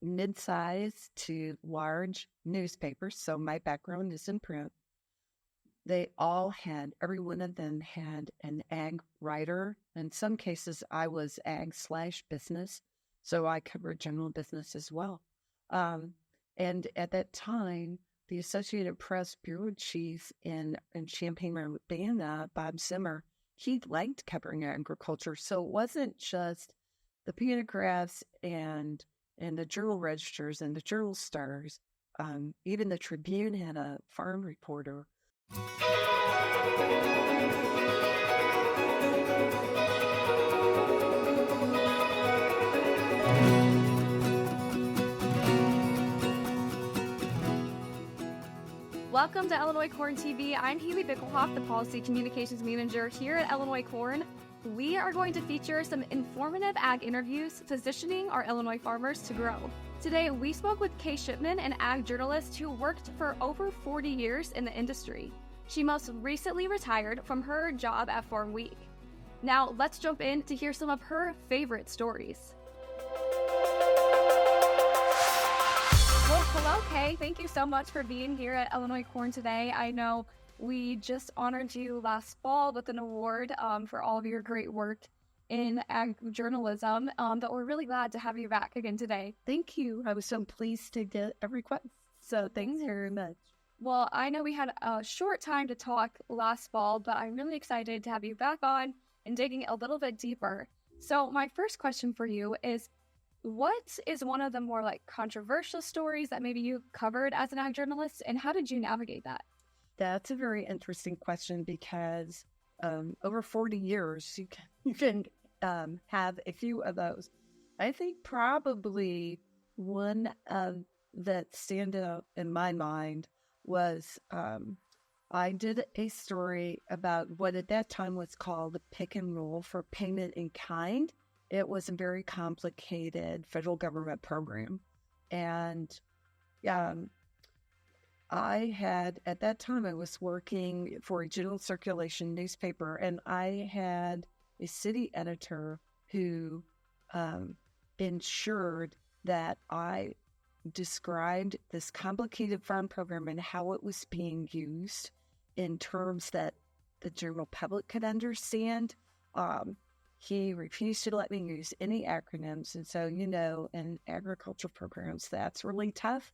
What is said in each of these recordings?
mid-sized to large newspapers. So my background is in print. Every one of them had an ag writer. In some cases, I was ag/business. So I covered general business as well. And at that time, the Associated Press bureau chief in Champaign-Urbana, Bob Zimmer, he liked covering agriculture. So it wasn't just the panographs and the journal registers and the journal stars. Even the Tribune had a farm reporter. Welcome to Illinois Corn TV. I'm Haley Bickelhoff, the Policy Communications Manager here at Illinois Corn. We are going to feature some informative ag interviews positioning our Illinois farmers to grow. Today, we spoke with Kay Shipman, an ag journalist who worked for over 40 years in the industry. She most recently retired from her job at Farm Week. Now, let's jump in to hear some of her favorite stories. Well, hello, Kay. Thank you so much for being here at Illinois Corn today. I know we just honored you last fall with an award for all of your great work in ag journalism, but we're really glad to have you back again today. Thank you. I was so pleased to get a request. So thanks very much. Well, I know we had a short time to talk last fall, but I'm really excited to have you back on and digging a little bit deeper. So my first question for you is, what is one of the more controversial stories that maybe you covered as an ag journalist, and how did you navigate that? That's a very interesting question because over 40 years, you can have a few of those. I think probably one that stand out in my mind was I did a story about what at that time was called the pick and roll for payment in kind. It was a very complicated federal government program. And at that time, I was working for a general circulation newspaper, and I had a city editor who ensured that I described this complicated farm program and how it was being used in terms that the general public could understand. He refused to let me use any acronyms. And so, in agriculture programs, that's really tough.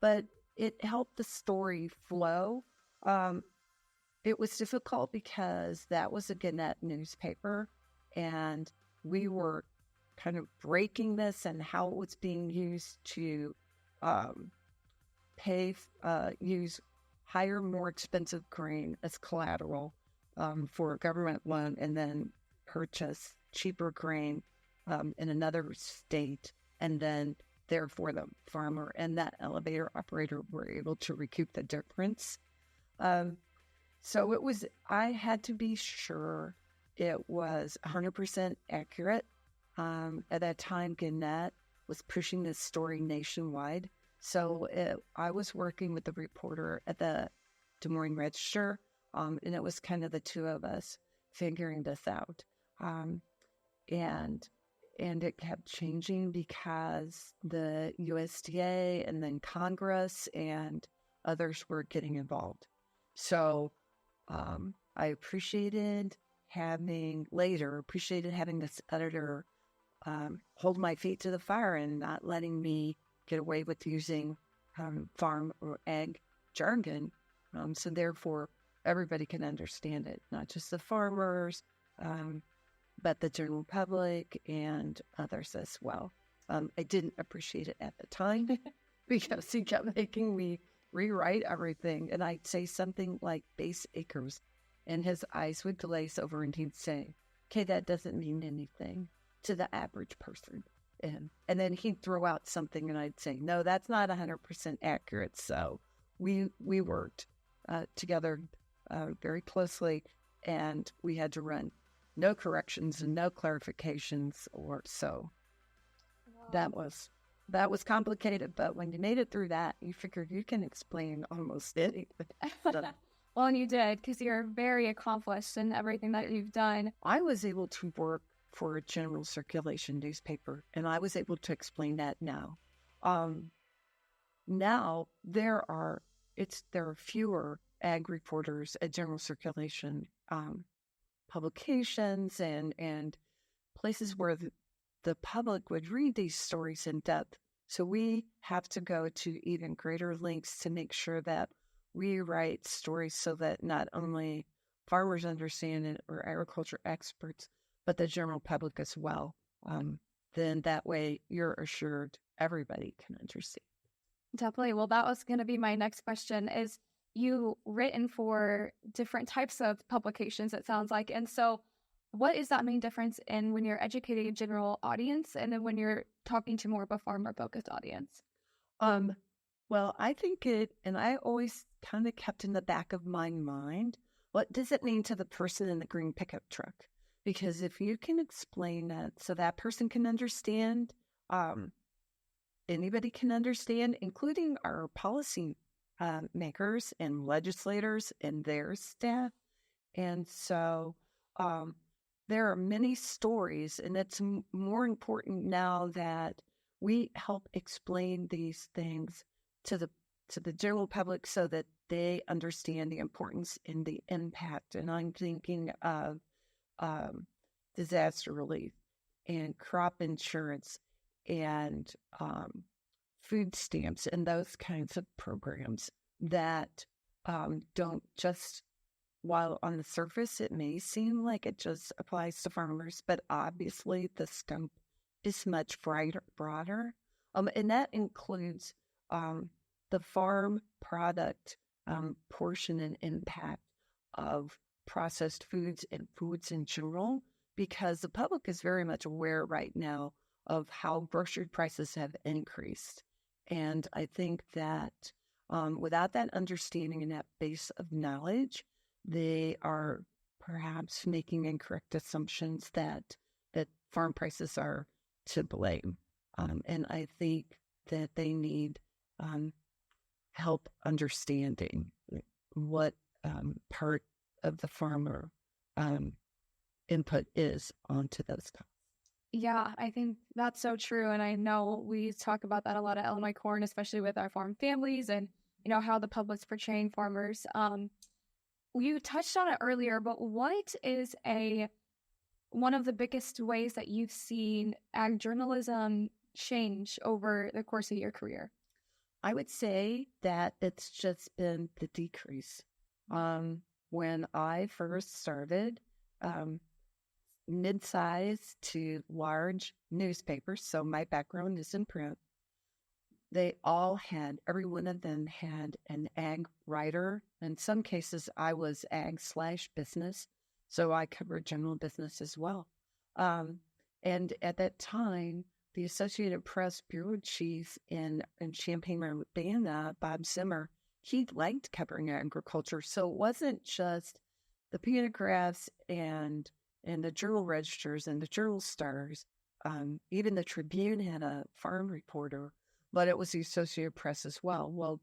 But it helped the story flow. It was difficult because that was a Gannett newspaper, and we were kind of breaking this and how it was being used to use higher, more expensive grain as collateral for a government loan, and then purchase cheaper grain in another state, and then therefore the farmer and that elevator operator were able to recoup the difference. So I had to be sure it was 100% accurate. At that time, Gannett was pushing this story nationwide. So I was working with the reporter at the Des Moines Register, and it was kind of the two of us figuring this out. And it kept changing because the USDA and then Congress and others were getting involved. So I appreciated having this editor hold my feet to the fire and not letting me get away with using farm or ag jargon. So therefore, everybody can understand it, not just the farmers, but the general public and others as well. I didn't appreciate it at the time because he kept making me rewrite everything. And I'd say something like base acres, and his eyes would glaze over and he'd say, "Okay, that doesn't mean anything to the average person." And then he'd throw out something and I'd say, "No, that's not 100% accurate." So we worked together very closely, and we had to run no corrections and no clarifications or so. Wow. That was complicated, but when you made it through that, you figured you can explain almost anything. Well, and you did, because you're very accomplished in everything that you've done. I was able to work for a general circulation newspaper, and I was able to explain that now. Now there are fewer ag reporters at general circulation publications and places where the public would read these stories in depth. So we have to go to even greater lengths to make sure that we write stories so that not only farmers understand it or agriculture experts, but the general public as well. Then that way you're assured everybody can understand. Definitely. Well, that was going to be my next question is you written for different types of publications, it sounds like. And so what is that main difference in when you're educating a general audience and then when you're talking to more of a farmer-focused audience? Well, I think and I always kind of kept in the back of my mind, what does it mean to the person in the green pickup truck? Because if you can explain that so that person can understand, anybody can understand, including our policy makers and legislators and their staff. And so there are many stories, and it's more important now that we help explain these things to the general public so that they understand the importance and the impact. And I'm thinking of disaster relief and crop insurance and food stamps and those kinds of programs that don't just, while on the surface it may seem like it just applies to farmers, but obviously the scope is much broader. And that includes the farm product portion and impact of processed foods and foods in general, because the public is very much aware right now of how grocery prices have increased. And I think that without that understanding and that base of knowledge, they are perhaps making incorrect assumptions that farm prices are to blame. And I think that they need help understanding what part of the farmer input is onto those costs. Yeah, I think that's so true. And I know we talk about that a lot at Illinois Corn, especially with our farm families and, how the public's portraying farmers. You touched on it earlier, but what is one of the biggest ways that you've seen ag journalism change over the course of your career? I would say that it's just been the decrease. When I first started, mid-size to large newspapers, so my background is in print, every one of them had an ag writer. In some cases, I was ag/business, so I covered general business as well. And at that time, the Associated Press bureau chief in Champaign-Urbana, Bob Zimmer, he liked covering agriculture. So it wasn't just the panographs and the journal registers and the journal stars. Even the Tribune had a farm reporter, but it was the Associated Press as well. Well,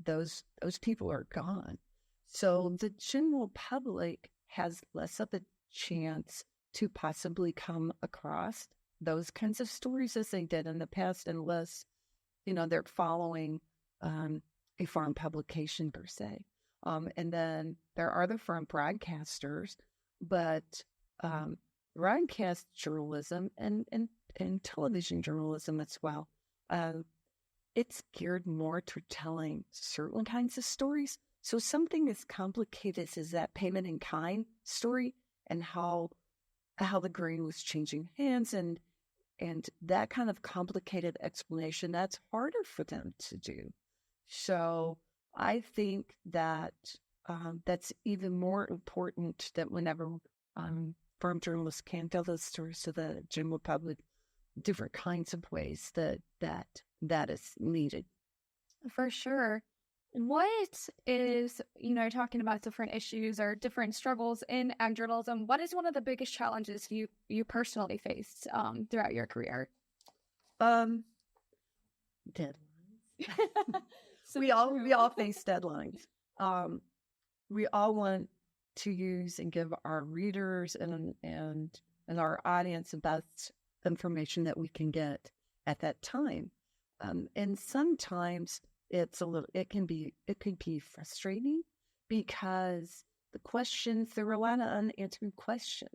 those people are gone. So the general public has less of a chance to possibly come across those kinds of stories as they did in the past, unless, they're following a farm publication per se. And then there are the farm broadcasters, but broadcast journalism and television journalism as well, it's geared more to telling certain kinds of stories. So something as complicated as that payment in kind story and how the grain was changing hands and that kind of complicated explanation, that's harder for them to do. So I think that that's even more important that whenever farm journalists can tell those stories to the general public, different kinds of ways that is needed. For sure. What is, talking about different issues or different struggles in ag journalism, what is one of the biggest challenges you personally faced throughout your career? Deadlines. So we all face deadlines. We all want to use and give our readers and our audience the best information that we can get at that time. And sometimes it can be frustrating because there were a lot of unanswered questions.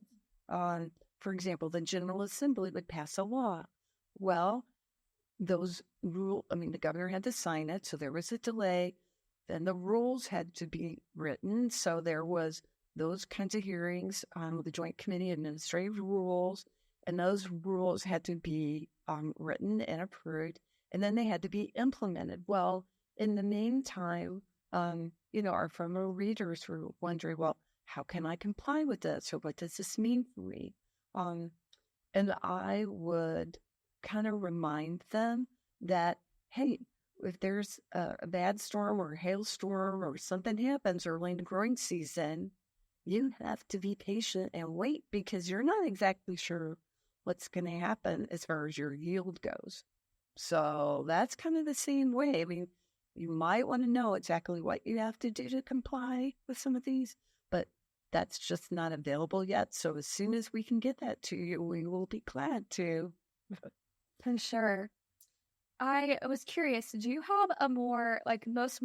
For example, the General Assembly would pass a law. Well, the governor had to sign it, so there was a delay. Then the rules had to be written, so there was those kinds of hearings on the Joint Committee Administrative Rules, and those rules had to be written and approved, and then they had to be implemented. Well, in the meantime, our former readers were wondering, well, how can I comply with this, or what does this mean for me? And I would kind of remind them that, hey, if there's a bad storm or a hailstorm or something happens early in the growing season, you have to be patient and wait, because you're not exactly sure what's going to happen as far as your yield goes. So that's kind of the same way. I mean, you might want to know exactly what you have to do to comply with some of these, but that's just not available yet. So as soon as we can get that to you, we will be glad to. For sure. I was curious, do you have a more, most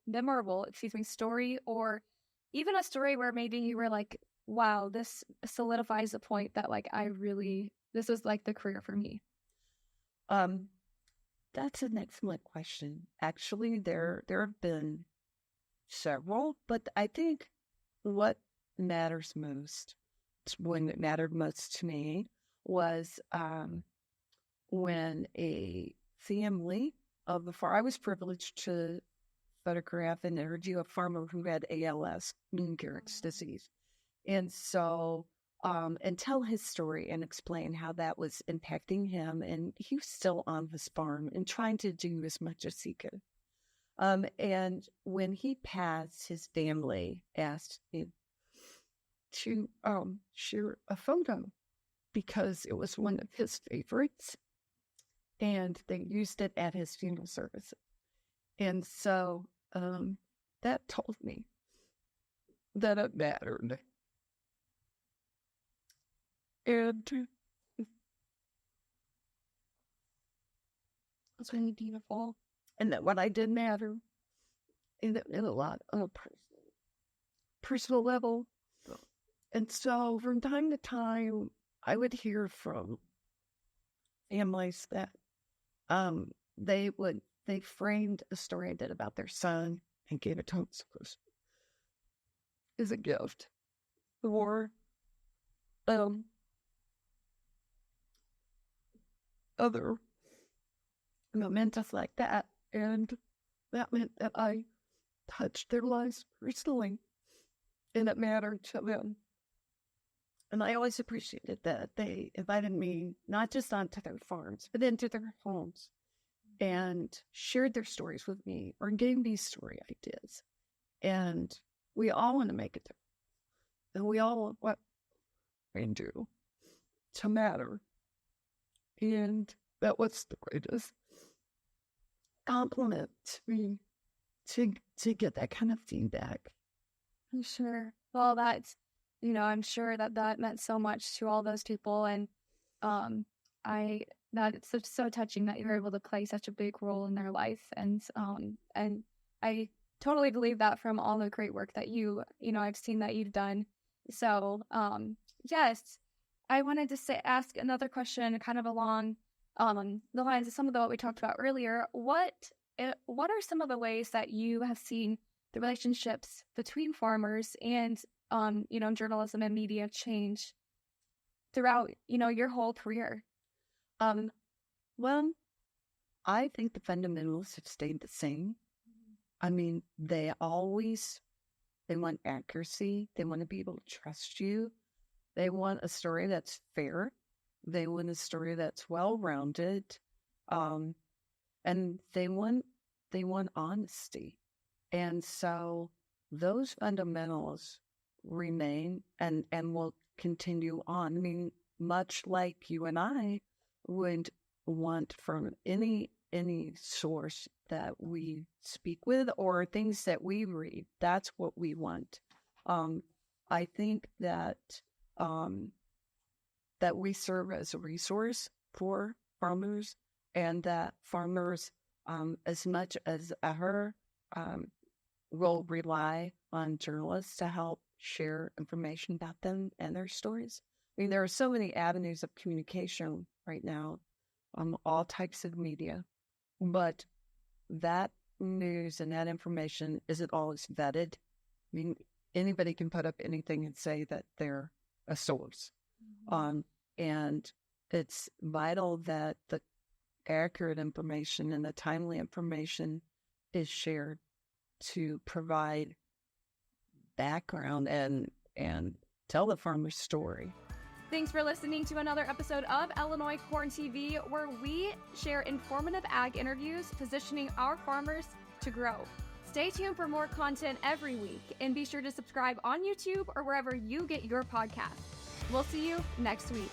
memorable story, or even a story where maybe you were like, wow, this solidifies the point that, this is the career for me? That's an excellent question. Actually, there have been several, but I think what matters most, when it mattered most to me, was when a family of the farm, I was privileged to photograph and interview a farmer who had ALS, Lou Gehrig's disease. And so, and tell his story and explain how that was impacting him. And he was still on his farm and trying to do as much as he could. And when he passed, his family asked me to share a photo because it was one of his favorites. And they used it at his funeral services. And so that told me that it mattered. And it was really beautiful. And that what I did mattered in a lot on a personal level. And so from time to time, I would hear from families that they framed a story I did about their son and gave it to him as a gift, or other mementos like that, and that meant that I touched their lives personally, and it mattered to them. And I always appreciated that they invited me not just onto their farms, but into their homes and shared their stories with me or gave me story ideas. And we all want to make a difference. And we all want what we do to matter. And that was the greatest compliment to me to get that kind of feedback. I'm sure. Well, that's, I'm sure that meant so much to all those people. And it's so touching that you're able to play such a big role in their life. And I totally believe that from all the great work that I've seen that you've done. So, yes, I wanted to ask another question kind of along the lines of some of what we talked about earlier. What are some of the ways that you have seen the relationships between farmers and journalism and media change throughout, your whole career? Well, I think the fundamentals have stayed the same. I mean, they want accuracy. They want to be able to trust you. They want a story that's fair. They want a story that's well-rounded. And they want honesty. And so those fundamentals remain and will continue on. I mean, much like you and I would want from any source that we speak with or things that we read. That's what we want. I think that that we serve as a resource for farmers, and that farmers, as much as ever, will rely on journalists to help share information about them and their stories. I mean, there are so many avenues of communication right now, all types of media, but that news and that information isn't always vetted. I mean, anybody can put up anything and say that they're a source. And it's vital that the accurate information and the timely information is shared to provide background and tell the farmer's story. Thanks for listening to another episode of Illinois Corn TV, where we share informative ag interviews positioning our farmers to grow. Stay tuned for more content every week, and be sure to subscribe on YouTube or wherever you get your podcasts. We'll see you next week.